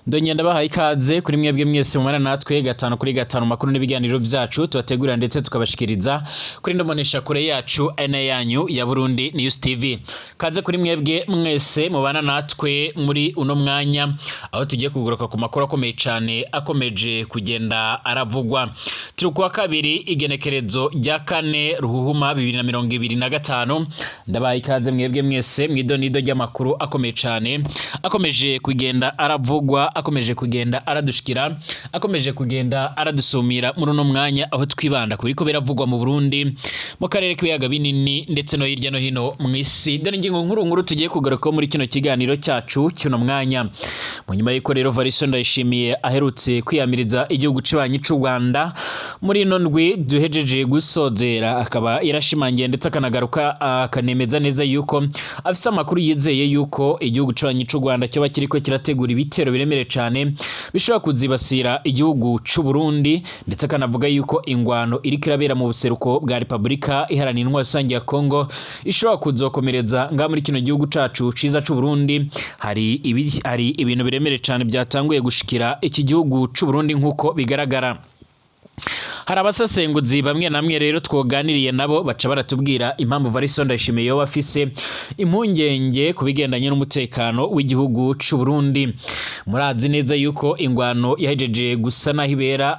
Ndongenda bahaye ikaze kuri mwebwe mwese mumara natwe gatano kuri gatano makuru n'ibiganiro byacu tubategurira ndetse tukabashikiriza kuri ndomonesha kure yacu ene yanyu ya Burundi News TV. Kaze kuri mwebwe mwese mubana natwe muri uno mwanya aho tugiye kuguruka ku makuru akomeye cyane akomeje kugenda aravugwa. Turi kuwa kabiri igenekerezo rya kane ruhuhuma 2025. Ndabahaye ikaze mwebwe mwese mwidonido ry'amakuru akomeye cyane akomeje kugenda aravugwa, akomeje kugenda aradushikira, akomeje kugenda aradusumira muri uno mwanya aho twibanda kuri ko biravugwa mu Burundi, mu karere k'ibiyaga binini ndetse no hirya no hino mu isi. Dore ingingo nkuru tugiye kugaruka muri kino kiganiro cyacu cy'uno mwanya. Mu nyuma y'iko rero Variso Ndayishimiye aherutse kwiyamiriza igihugu cibanyi c'u Rwanda muri ino ndwi duhejeje gusozera, akaba yarashimangiye ndetse akanagaruka akanemeza neza yuko afise amakuru yizeye yuko igihugu cibanyi c'u Rwanda cyo bakiriko kirategura ibitero biremere cyane bishobora kuzibasira igihugu c'u Burundi, ndetse akanavuga yuko ingwano iri kirabera mu buseruko bwa Republika Iharanira Intwaro Rusange ya Kongo ishobora kuzokomereza nga muri kino gihugu cacu ciza c'u Burundi. Hari ibintu biremere cyane byatanguye gushikira iki gihugu c'u Burundi nkuko bigaragara. Hari abasesenguzi bamwe namwe rero twoganiriye nabo baca baratubwira impamvu Variso Ndayishimiye yo bafise impungenge kubigendanye n'umutekano w'igihugu c'u Burundi. Murazi neza yuko ingwano yahejeje gusa nahibera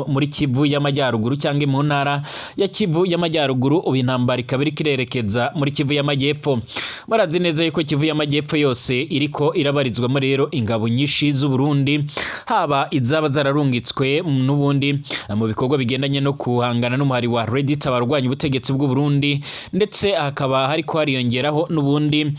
muri Kivu y'Amajyaruguru cyangwa mu ntara ya Kivu y'Amajyaruguru, ubu intambara ikaba iri kirerekeza muri Kivu y'Amajyepfo. Murazi neza yuko Kivu y'Amajyepfo yose iriko irabarizwamo rero ingabo nyinshi z'u Burundi, haba izaba zararungitswe n'ubundi mu bikorwa bigendanye no kuhangana n'umuhari wa Reddit abarwanya ubutegetsi bw'u Burundi, ndetse hakaba hariko hariyongeraho n'ubundi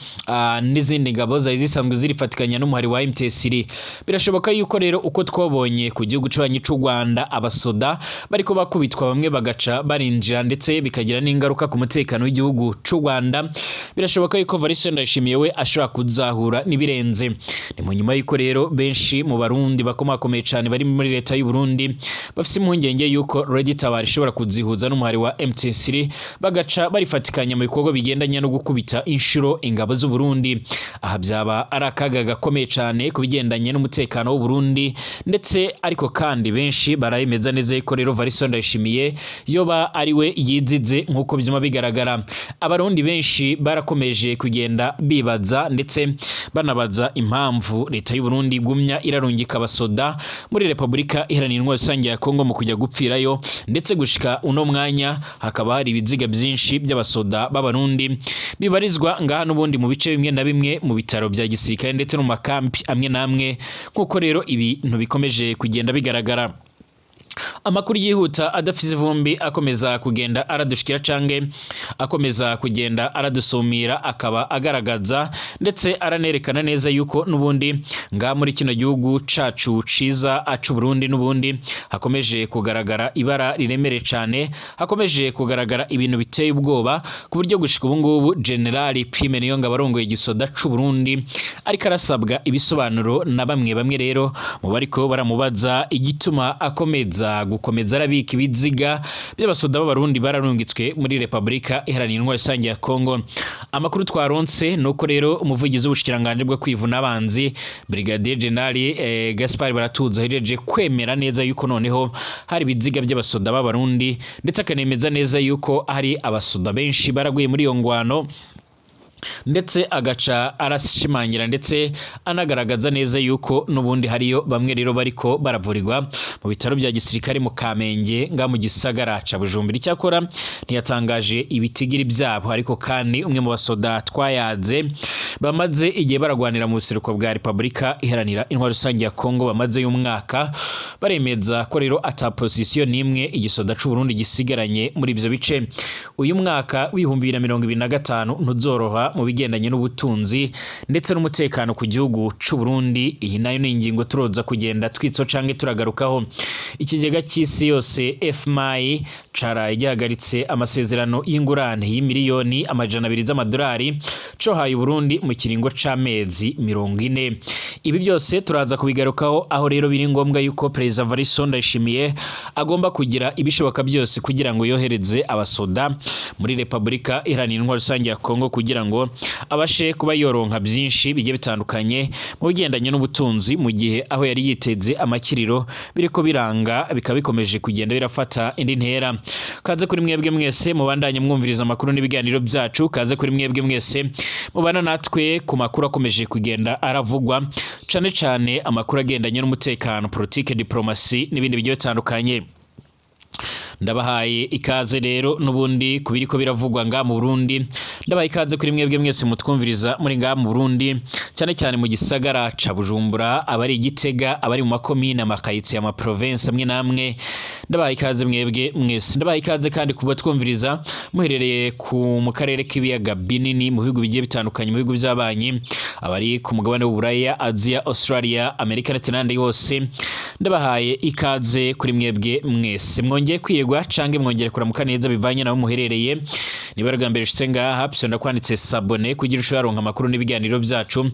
n'izindi ngabo zari zisanzwe zirifatikanya n'umuhari wa MTSR. Birashoboka yuko rero uko twabonye ku gihugu cibanyi c'u Rwanda abasoda bariko bakubitwa bamwe bagaca barinjira, ndetse bikagira n'ingaruka ku mutekano w'igihugu c'u Rwanda. Birashoboka yuko Variso Ndayishimiye we ashobora kuzahura nibirenze. Ni mu nyuma yuko rero benshi mu Barundi bakomakomeye cyane bari muri leta y'u Burundi bafise impungenge yuko Reddit ishobora kuzihuza n'umuhari wa MTSR bagaca barifatikanya mu bikorwa bigendanye no gukubita inshuro ingabo z'u Burundi. Aha byaba ari akaga gakomeye cyane kubigendanye n'umutekano w'u Burundi, ndetse ariko kandi benshi barayemeza neza yuko rero Variso Ndayishimiye yoba ari we yizize nkuko byuma bigaragara. Abarundi benshi barakomeje kugenda bibaza ndetse banabaza impamvu leta y'u Burundi gumya irarungika abasoda muri Republika Iharanira Intwaro Rusange ya Kongo mu kujya gupfirayo, ndetse gushika uno mwanya hakaba hari ibiziga byinshi by'abasoda b'Abarundi bibarizwa ngaha n'ubundi mu bice bimwe na bimwe mu bitaro bya gisirikare ndetse no mu makampi amwe namwe, nkuko rero ibintu bikomeje kugenda bigaragara. Amakuru yihuta adafise ivumbi akomeza kugenda aradushikira cange akomeza kugenda aradusumira, akaba agaragaza ndetse aranerekana neza yuko n'ubundi nga muri kino gihugu cacu ciza c'u Burundi n'ubundi hakomeje kugaragara ibara riremere cyane, hakomeje kugaragara ibintu biteye ubwoba ku buryo gushika ubu ngubu General Prime Niyonga barongoye igisoda c'u Burundi ariko arasabwa ibisobanuro na bamwe rero mu bariko baramubaza igituma akomeza gukomeza arabika ibiziga by'abasoda b'Abarundi bararungitswe muri Republika Iharanira Intwaro Rusange ya Kongo. Amakuru twaronse nuko rero umuvugizi w'ubushikiranganje bwo kwivuna abanzi Brigadier General Gaspard Baratuza hejeje kwemera neza yuko noneho hari ibiziga by'abasoda b'Abarundi, ndetse akanemeza neza yuko hari abasoda benshi baraguye muri iyo ngwano, ndetse agaca arashimangira ndetse anagaragaza neza yuko n'ubundi hariyo bamwe rero bariko baravurirwa mu bitaro bya gisirikare mu Kamenge nga mu gisagara ca Bujumbura. Icyakora ntiyatangaje ibitigiri byabo, ariko kandi umwe mu basoda twayaze bamaze igihe baragwanira mu buseruko bwa Republika Iharanira Intwaro Rusange ya Kongo bamaze y'umwaka baremeza ko rero ata position nimwe igisoda c'u Burundi gisigaranye muri ivyo bice. Uyu mwaka w'ibihumbi 2025 ntuzoroha mu bigendanye n'ubutunzi ndetse n'umutekano ku gihugu c'u Burundi. Iyi nayo ni ingingo turoza kugenda twitso canke turagarukaho. Ikigega cy'isi yose FMI caraye gihagaritse amasezerano y'ingurane y'imiliyoni 200 z'amadolari co haye Burundi mu kiringo c'amezi 40. Ibi byose turaza kubigarukaho, aho rero biri ngombwa yuko President Variso Ndayishimiye agomba kugira ibishoboka byose kugira ngo yohereze abasoda muri Republika Iharanira Intwaro Rusange ya Kongo kugira ngo ngo abashe kuba yoronka byinshi bigiye bitandukanye mu bigendanye n'ubutunzi mu gihe aho yari yiteze amakiriro biriko biranga bikaba bikomeje kugenda birafata indi ntera. Kaze kuri mwebwe mwese mubandanye mwumviriza amakuru n'ibiganiro byacu, kaze kuri mwebwe mwese mubana natwe ku makuru akomeje kugenda aravugwa cane cane amakuru agendanye n'umutekano, politike, diplomasi n'ibindi bigiye bitandukanye. Ndabahaye ikaze rero nubundi kubiriko biravugwa nga mu Burundi. Ndabahaye ikaze kuri mwebwe mwese mutwumviriza muri nga mu Burundi, cyane cyane mu gisagara ca Bujumbura, abari Gitega, abari mu makomine, amakayitsi ya ma province amwe namwe. Ndabahaye ikaze mwebwe mwese. Ndabahaye ikaze kandi kuba twumviriza muherereye mu karere k'ibiyaga binini mu bihugu bigiye bitandukanye, mu bihugu by'abanyi, abari ku mugabane w'Uburaya, Asia, Australia, Amerika ndetse n'andi yose. Ndabahaye ikaze kuri mwebwe mwese. Mwongeye kwirwa cange mwongere kuramuka neza bivanye naho muherereye. Niba rugambere shitse ngaha pisonda kwanditse sabone kugira usharonka amakuru n'ibiganiro byacu,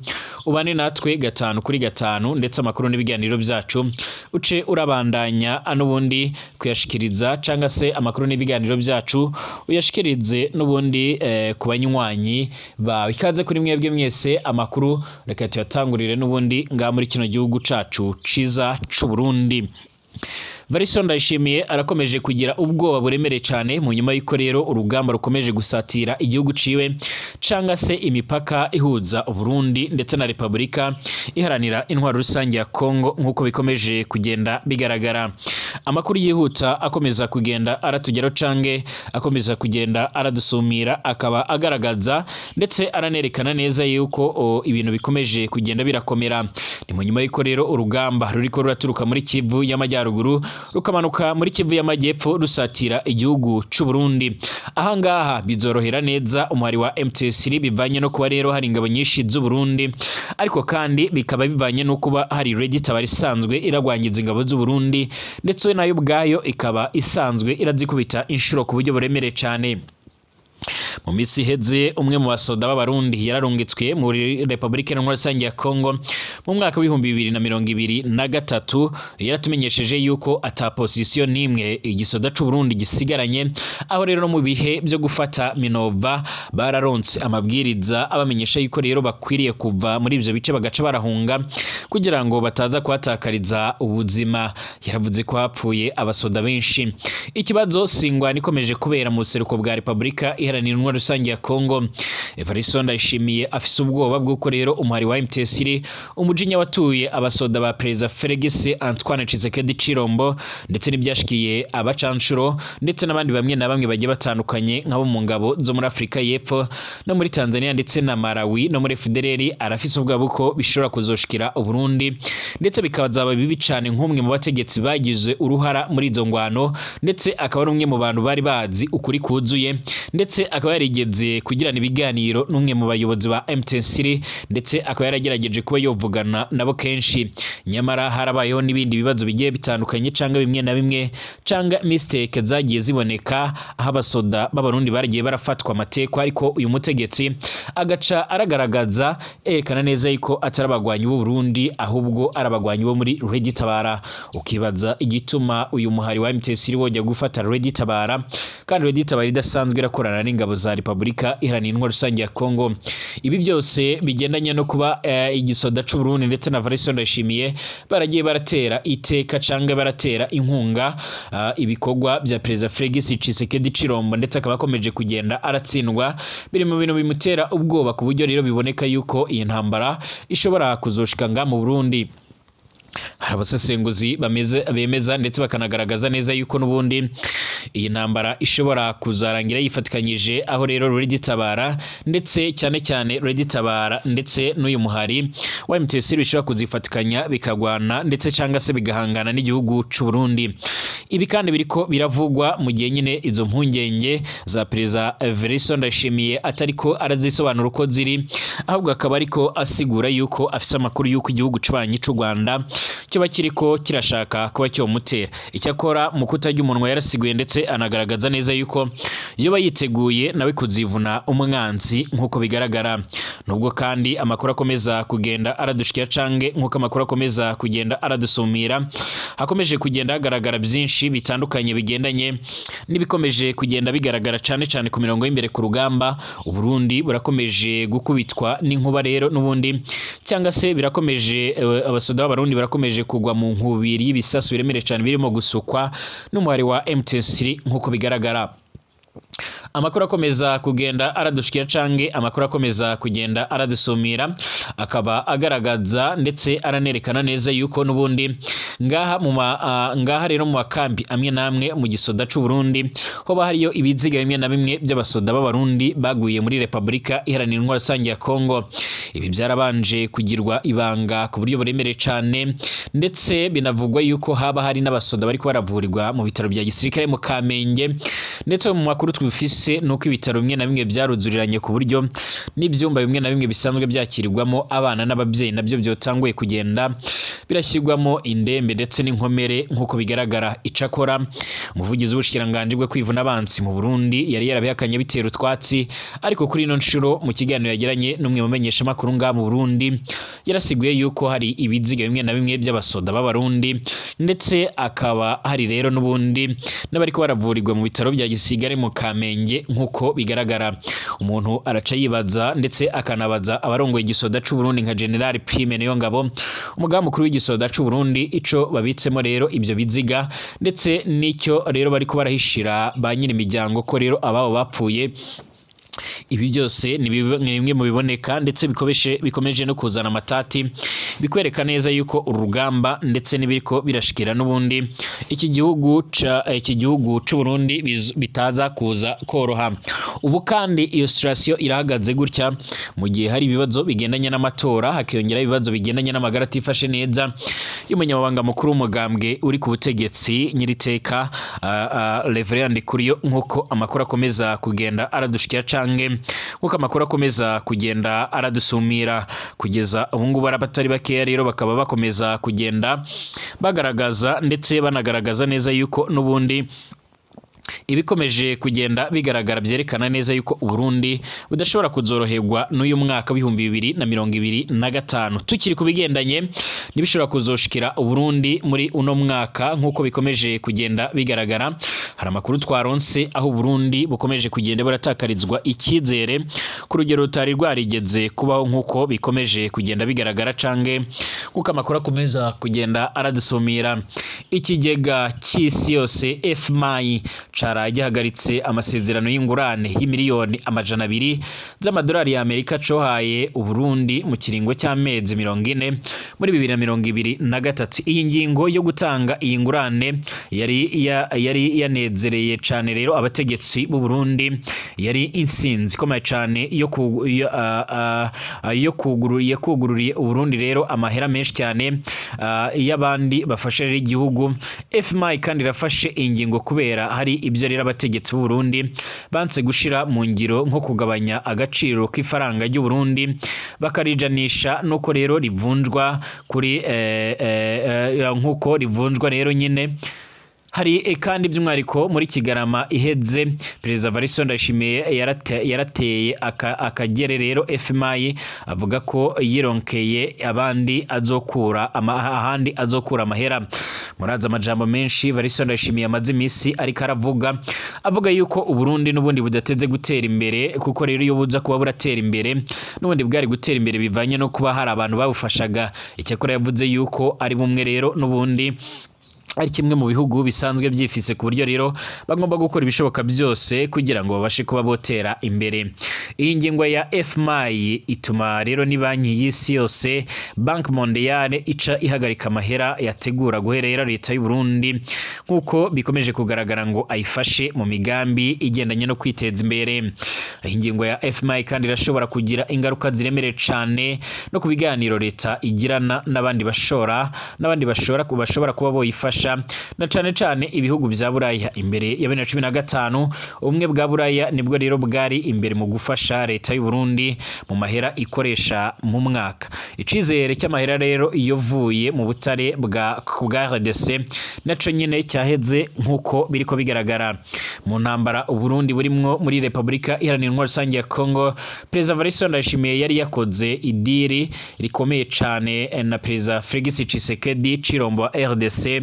ubane natwe gatanu kuri gatanu, ndetse amakuru n'ibiganiro byacu uce urabandanya n'ubundi kuyashikiriza canga se amakuru n'ibiganiro byacu uyashikirize n'ubundi ku banywanyi bawe. Ikaze kuri mwebwe mwese. Amakuru reka tuyatangurire n'ubundi nga muri kino gihugu cacu ciza c'u Burundi. Varison Ndayishimiye arakomeje kugira ubwoba buremere cyane mu nyuma y'uko rero urugamba rukomeje gusatira igihugu ciwe canga se imipaka ihuza Burundi ndetse na Republika iharanira intwaro rusange ya Kongo nkuko bikomeje kugenda bigaragara. Amakuru yihuta akomeza kugenda aratugeraho cange akomeza kugenda aradusumira, akaba agaragaza ndetse aranerekana neza yuko ibintu bikomeje kugenda birakomera. Ni mu nyuma y'uko rero urugamba ruriko ruraturuka muri Kivu y'Amajyaruguru rukamanuka muri Kivu y'Amajyepfo rusatira igihugu c'u Burundi. Ahangaha bizorohera neza umuhari wa M23 bivanye no kuba rero hari ingabo nyinshi z'u Burundi, ariko kandi bikaba bivanye no kuba hari Red Tabara isanzwe iragwangiza ingabo z'u Burundi, ndetse nayo ubwayo ikaba isanzwe irazikubita inshuro ku buryo buremere cyane. Mu misi heze umwe mu basoda b'abarundi yararungitswe muri Republika Iharanira Rusange ya Kongo mu mwaka w'ibihumbi 2023. Yaratumenyesheje yuko ata position nimwe igisoda c'u Burundi gisigaranye, aho rero no mu bihe byo gufata Minova bararonse amabwiriza abamenyesha yuko rero bakwiriye kuva muri ivyo bice bagaca barahunga kugira ngo bataza kuhatakariza ubuzima. Yaravuze ko hapfuye abasoda benshi. Ikibazo singwa nikomeje kubera mu seruko bwa Republika Iharanira Intwaro Rusange ya Kongo. Varison Ndayishimiye afise ubwoba bw'uko rero umuhari wa M23 umujinya watuye abasoda ba President Felix Antoine Tshisekedi Chilombo ndetse n'ibyashikiye abacanshuro ndetse n'abandi bamwe na bamwe bagiye batandukanye nk'abo mu ngabo zo muri Afrika y'Epfo no muri Tanzania ndetse na Malawi no muri FDLR. Arafise ubwoba buko bishobora kuzoshikira u Burundi, ndetse bikazaba bibi cyane nk'umwe mu bategetsi bagize uruhara muri izo ngwano, ndetse akaba ari umwe mu bantu bari bazi ukuri kuzuye, ndetse akaba yarigeze kugirana ibiganiro n'umwe mu bayobozi ba M23, ndetse akaba yaragerageje kuba yovugana nabo kenshi. Nyamara harabayeho n'ibindi bibazo bigiye bitandukanye canga bimwe na bimwe canga mistake zagiye ziboneka aho abasoda b'abarundi baragiye barafatwa amateko, ariko uyu mutegetsi agaca aragaragaza erekana neza yuko atarabagwanyi b'u Burundi ahubwo arabagwanyi bo muri Red Tabara. Ukibaza igituma uyu muhari wa M23 wojya gufata Red Tabara, kandi Red Tabara idasanzwe irakorana n'ingabo za Republika Iharanira Intwaro Rusange ya Kongo. Ibi byose bigendanye no kuba igisoda c'u Burundi ndetse na Varison Ndayishimiye baragiye baratera iteka canga baratera inkunga ibikorwa bya President Felix Tshisekedi Chilombo, ndetse akaba akomeje kugenda aratsindwa. Biri mu bintu bimutera ubwoba ku buryo rero biboneka yuko iyi ntambara ishobora kuzoshika nga mu Burundi. Hari abasesenguzi bemeza ndetse bakanagaragaza neza yuko n'ubundi iyi ntambara ishobora kuzarangira yifatikanyije, aho rero Red Tabara ndetse cyane cyane Red Tabara ndetse n'uyu muhari wa M23 bishobora kuzifatikanya bikagwana ndetse cyangwa se bigahangana n'igihugu c'u Burundi. Ibi kandi biriko biravugwa mu gihe nyine izo mpungenge za Perezida Varison Ndayishimiye atariko arazisobanura uko ziri, ahubwo akaba ariko asigura yuko afise amakuru yuko igihugu c'abanyi c'u Rwanda cyo bakiriko kirashaka kuba cyo mutera. Icyakora mu kutajya umunwa yarasiguye ndetse anagaragaza neza yuko iyo bayiteguye nawe kuzivuna umwanzi nkuko bigaragara. Nubwo kandi amakuru akomeza kugenda aradushikira cange nkuko amakuru akomeza kugenda aradusumira, hakomeje kugenda hagaragara byinshi bitandukanye bigendanye nibikomeje kugenda bigaragara cyane cyane ku mirongo y'imbere ku rugamba. Uburundi burakomeje gukubitwa n'inkuba rero n'ubundi cyangwa se birakomeje, abasoda b'abarundi barakomeje kugwa mu nkubiri y'ibisasu biremere cyane birimo gusukwa n'umuhari wa M23 nkuko bigaragara. Amakuru akomeza kugenda aradushikira cange amakuru akomeza kugenda aradusumira, akaba agaragaza ndetse aranerekana neza yuko nubundi ngaha rero mu makambi amwe namwe mu gisoda c'u Burundi hoba hariyo ibiziga bimwe na bimwe by'abasoda b'abarundi baguye muri Republika Iharanira Intwaro Rusange ya Kongo. Ibi byarabanje kugirwa ibanga ku buryo buremere cane, ndetse binavugwa yuko haba hari n'abasoda bariko baravurirwa mu bitaro bya gisirikare mu Kamenge, ndetse mu makuru twifise nuko ibitaro bimwe na bimwe byaruzuriranye ku buryo n'ibyumba bimwe na bimwe bisanzwe byakirirwamo abana n'ababyeyi nabyo byotanguye kugenda birashyirwamo indembe ndetse n'inkomere nkuko bigaragara. Icakora umuvugizi w'ubushikiranganje bwo kwivuna abansi mu Burundi yari yarabihakanye bitera utwatsi, ariko kuri ino nshuro mu kiganiro yagiranye n'umwe mu menyesha makuru nga mu Burundi yarasiguye yuko hari ibiziga bimwe na bimwe by'abasoda b'abarundi, ndetse akaba hari rero n'ubundi n'abariko baravurirwa mu bitaro bya gisigare mu Kamenge nkuko bigaragara. Umuntu araca yibaza ndetse akanabaza abarongoye igisoda c'u Burundi nka General Prime Niyongabo, umugaba mukuru w'igisoda c'u Burundi, ico babitsemo rero ibyo biziga, ndetse n'icyo rero bariko barahishira ba nyiri imiryango ko rero ababo bapfuye. Ibi byose ni bimwe mu biboneka ndetse bikomeje no kuzana amatati, bikwereka neza yuko urugamba ndetse n'ibiriko birashikira n'ubundi iki gihugu c'u Burundi bitaza kuza koroha. Ubu kandi iyo situation irahagaze gutya mu gihe hari ibibazo bigendanye n'amatora, hakiyongera ibibazo bigendanye n'amagara atifashe neza y'umunyamabanga mukuru w'umugambwe uri ku butegetsi nyiriteka Reverend Kuriyo, nkuko amakuru akomeza kugenda aradushikira nkuko amakuru akomeza kugenda aradusumira. Kugeza ubu ngubu abatari bakeya rero bakaba bakomeza kugenda bagaragaza ndetse banagaragaza neza yuko n'ubundi ibikomeje kugenda bigaragara byerekana neza yuko Uburundi budashobora kuzoroherwa n'uyu mwaka w'ibihumbi 2025. Tukiri kubigendanye nibishobora kuzoshikira Uburundi muri uno mwaka nkuko bikomeje kugenda bigaragara, hari amakuru twaronse aho Uburundi bukomeje kugenda buratakarizwa icyizere ku rugero rutari rwarigeze kubaho nkuko bikomeje kugenda bigaragara cange nkuko amakuru akomeza kugenda aradusumira. Ikigega cy'isi yose FMI cara gihagaritse amasezerano y'ingurane y'imiliyoni 200 z'amadolari ya Amerika cohaye Uburundi mu kiringo cy'amezi 40 muri 2023. Iyi ngingo yo gutanga iyi ngurane yari yanezereye cane rero abategetsi b'u Burundi, yari insinzi ikomeye cane yo kugururiye Uburundi rero amahera menshi cyane y'abandi bafasha igihugu. FMI kandi rafashe ingingo kubera hari ibyo rero abategetsi b'u Burundi banse gushira mu ngiro nko kugabanya agaciro k'ifaranga ry'u Burundi bakarijanisha nuko rero rivunjwa kuri nkuko rivunjwa rero nyine. Hari kandi by'umwariko muri Kigarama iheze Perezida Variston Ndayishimiye yarateye akagere rero FMI avuga ko yironkeye abandi azokura ahandi azokura amahera. Muraza amajambo menshi Variston Ndayishimiye amaze imisi ariko avuga yuko Uburundi n'ubundi budateze gutera imbere, kuko rero iyo buza kuba buratera imbere n'ubundi bwari gutera imbere bivanye no kuba hari abantu babufashaga. Icyakora yavuze yuko ari bumwe rero n'ubundi ari kimwe mu bihugu bisanzwe byifise ku buryo rero bagomba gukora ibishoboka byose kugira ngo babashe kuba botera imbere. Iyi ngingo ya FMI ituma rero ni banki y'isi yose Banque Mondiale ica ihagarika amahera yategura guherera leta y'u Burundi nkuko bikomeje kugaragara ngo ayifashe mu migambi igendanye no kwiteza imbere. Iyi ngingo ya FMI kandi irashobora kugira ingaruka ziremere cane no ku biganiro leta igirana n'abandi bashobora kuba boyifasha gufasha na cane ibihugu vya Buraya. Imbere ya 2015 ubumwe bwa Buraya nibwo rero bwari imbere mu gufasha leta y'u Burundi mu mahera ikoresha mu mwaka. Icizere cy'amahera rero iyo vuye mu butare bwa RDC naco nyene cyaheze nkuko biriko bigaragara mu ntambara u Burundi burimwo muri Republika Iharanira Rusange ya Congo. Perezida Evariste Ndayishimiye yari yakoze idiri rikomeye cane na Perezida Félix Tshisekedi Chilombo wa RDC.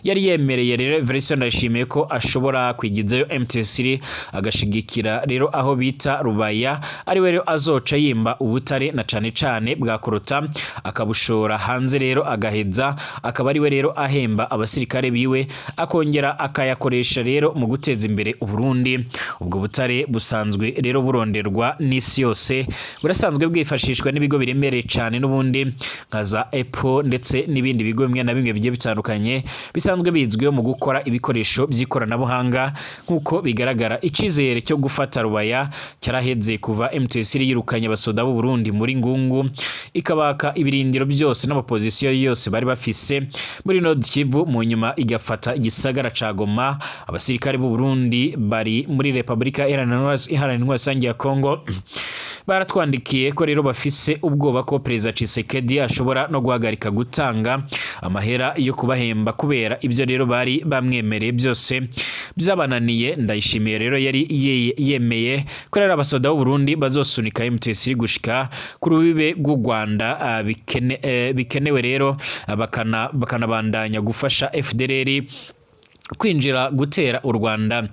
Yari yemereye rero Evariste Ndayishimiye ko ashobora kwigizayo M23 agashigikira rero aho bita Rubaya, ari we rero azoca yimba ubutare na cane bwa Korota akabushora hanze rero agaheza, akaba ari we rero ahemba abasirikare biwe akongera akayakoresha rero mu guteza imbere u Burundi. Ubwo butare busanzwe rero buronderwa n'isi yose, burasanzwe bwifashishwa n'ibigo biremereye cyane n'ubundi nka za Apple ndetse n'ibindi bigo bimwe na bimwe bigiye bitandukanye bisanzwe bizwiho mu gukora ibikoresho by'ikoranabuhanga. Nkuko bigaragara icizere cyo gufata Rubaya cyaraheze kuva M23 yirukanye abasoda b'u Burundi muri Ngungu, ikabaka ibirindiro byose n'amapozisiyo yose bari bafise muri Nord Kivu, mu nyuma igafata igisagara ca Goma. Abasirikare b'u Burundi bari muri Republika Iharanira Rusange ya Congo baratwandikiye ko rero bafise ubwoba ko Perezida Tshisekedi ashobora no guhagarika gutanga amahera yo kubahemba kubera ibyo rero bari bamwemereye byose byabananiye. Ndayishimiye rero yari yemeye ko rero abasoda b'u Burundi bazosunika M23 gushika ku rubibe rw'u Rwanda, bikenewe rero bakanabandanya gufasha FDLR kwinjira gutera u Rwanda.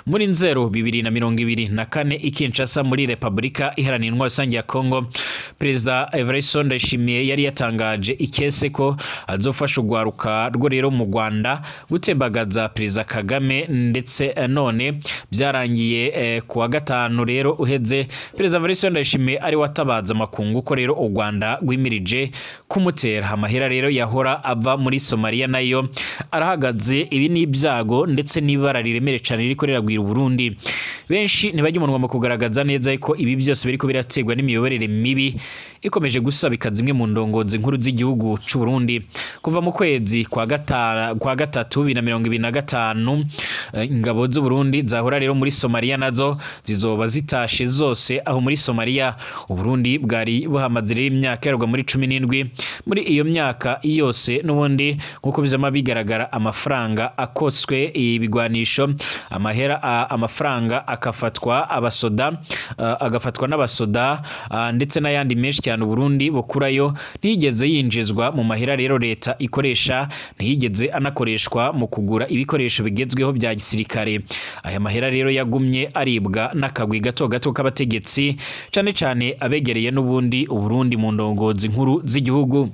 Muri Nzero 2024 ikinshasa muri Republika Iharanira Rusange ya Congo, Perezida Evariste Ndayishimiye yari yatangaje ikese ko azofasha ugwaruka rwo rero mu Rwanda gutembagaza Perezida Kagame, ndetse none byarangiye kuwa gatanu rero uheze Perezida Evariste Ndayishimiye ari watabaza makungu ko rero u Rwanda rwimirije kumutera. Amahera rero yahora ava muri Somalia nayo arahagaze. Ibi ni byago ndetse n'ibara riremere cyane riko riragwira u Burundi. Benshi ntibajya umunwa mu kugaragaza neza ko ibi byose biriko birategwa n'imiyoborere mibi ikomeje gusabika zimwe mu ndongozi nkuru z'igihugu cy'u Burundi. Kuva mu kwezi kwa gatatu 2025 ingabo z'u Burundi zahora rero muri Somalia nazo zizoba zitashe zose aho muri Somalia. U Burundi bwari buhamaze rero imyaka yarwa muri 17. Muri iyo myaka yose n'ubundi nkuko bizama bigaragara amafaranga akoswe ibigwanisho, amafaranga akafatwa abasoda, agafatwa n'abasoda ndetse n'ayandi menshi cyane u Burundi bukurayo ntiyigeze yinjizwa mu mahera rero leta ikoresha, ntiyigeze anakoreshwa mu kugura ibikoresho bigezweho bya gisirikare. Aya mahera rero yagumye aribwa n'akagwi gato k'abategetsi cyane abegereye n'ubundi u Burundi mu ndongozi nkuru z'igihugu.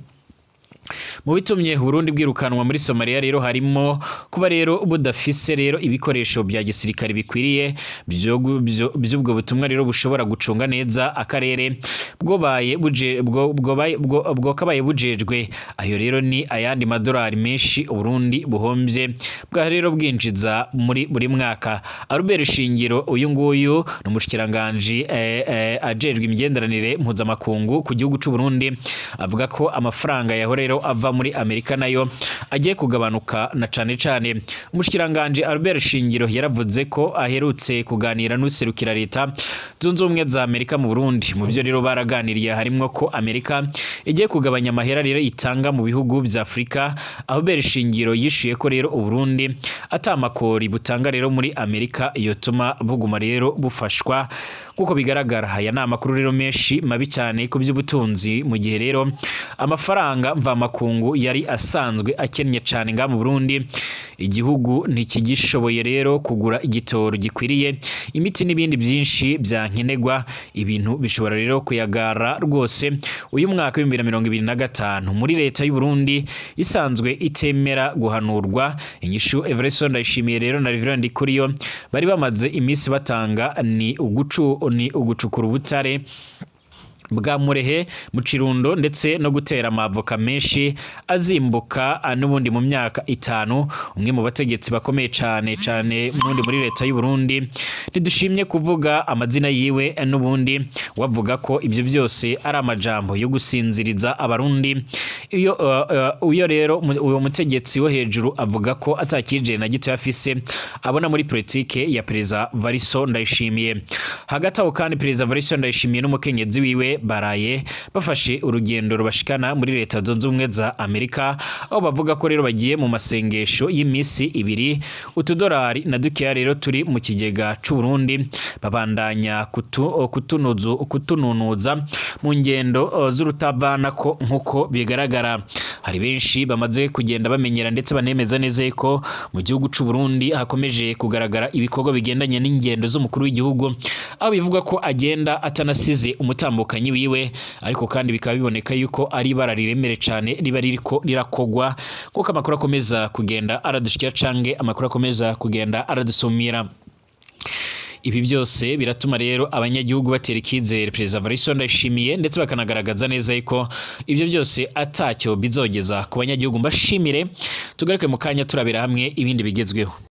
Mu bitumye Burundi bwirukanwa muri Somalia rero harimo kuba rero budafise rero ibikoresho bya gisirikare bikwiriye by'ubwo butumwa rero bushobora gucunga neza akarere bwokabaye bujejwe. Ayo rero ni ayandi madolari menshi u Burundi buhombye bwa rero bwinjiza muri buri mwaka. Albert Shingiro uyu nguyu n'umushikiranganje ajejwe imigenderanire mpuzamakungu ku gihugu cy'u Burundi avuga ko amafaranga yahorero ava muri Amerika nayo agiye kugabanuka na cane. Umushikiranganje Albert Shingiro yaravuze ko aherutse kuganira n'userukira leta zunze ubumwe za Amerika mu Burundi. Mu byo rero baraganiriye harimo ko Amerika igiye kugabanya amahera rero itanga mu bihugu bya Afrika. Albert Shingiro yishuye ko rero u Burundi atamakori butanga rero muri Amerika yotuma buguma rero bufashwa. Kuko bigaragara aya na makuru rero menshi mabi cyane ku by'ubutunzi, mu gihe rero amafaranga mva makungu yari asanzwe akennye cyane nga mu Burundi. Igihugu ntikigishoboye rero kugura igitoro gikwiriye, imiti n'ibindi byinshi byankenegwa. Ibintu bishobora rero kuyagara rwose uyu mwaka wa 2025 muri leta y'u Burundi isanzwe itemera guhanurwa. Inyishu Evariste Ndayishimiye rero na Reverend Ndikuriyo bari bamaze iminsi batanga ni ugucukura ubutare bwa Murehe mu Kirundo ndetse no gutera amavoka menshi azimbuka n'ubundi mu myaka 5. Umwe mu bategetsi bakomeye cyane n'ubundi muri leta y'u Burundi ntidushimye kuvuga amazina yiwe n'ubundi wavuga ko ibyo byose ari amajambo yo gusinziriza abarundi. Uyo rero uwo mutegetsi wo hejuru avuga ko atakije na gito yafise abona muri politike ya Perezida Variso Ndayishimiye. Hagati aho kandi Perezida Variso Ndayishimiye n'umukenyezi wiwe baraye bafashe urugendo rubashikana muri leta zunze ubumwe za Amerika, aho bavuga ko rero bagiye mu masengesho y'imisi 2. Utudorari na dukeya rero turi mu kigega c'u Burundi babandanya kutununuza mu ngendo z'urutavanako nkuko bigaragara. Hari benshi bamaze kugenda bamenyera ndetse banemeza neza ko mu gihugu c'u Burundi hakomeje kugaragara ibikorwa bigendanye n'ingendo z'umukuru w'igihugu, aho bivuga ko agenda atanasize umutambukanyi wiwe, ariko kandi bikaba biboneka yuko ari bara riremere cyane riba ririko rirakogwa, kuko amakuru akomeza kugenda aradushikira cange amakuru akomeza kugenda aradusumira. Ibi byose biratuma rero abanyagihugu batera ikizere Perezida Variso Ndayishimiye ndetse bakanagaragaza neza ko ibyo byose atacyo bizogeza ku banyagihugu. Mbashimire, tugaruke mu kanya turabira hamwe ibindi bigezweho.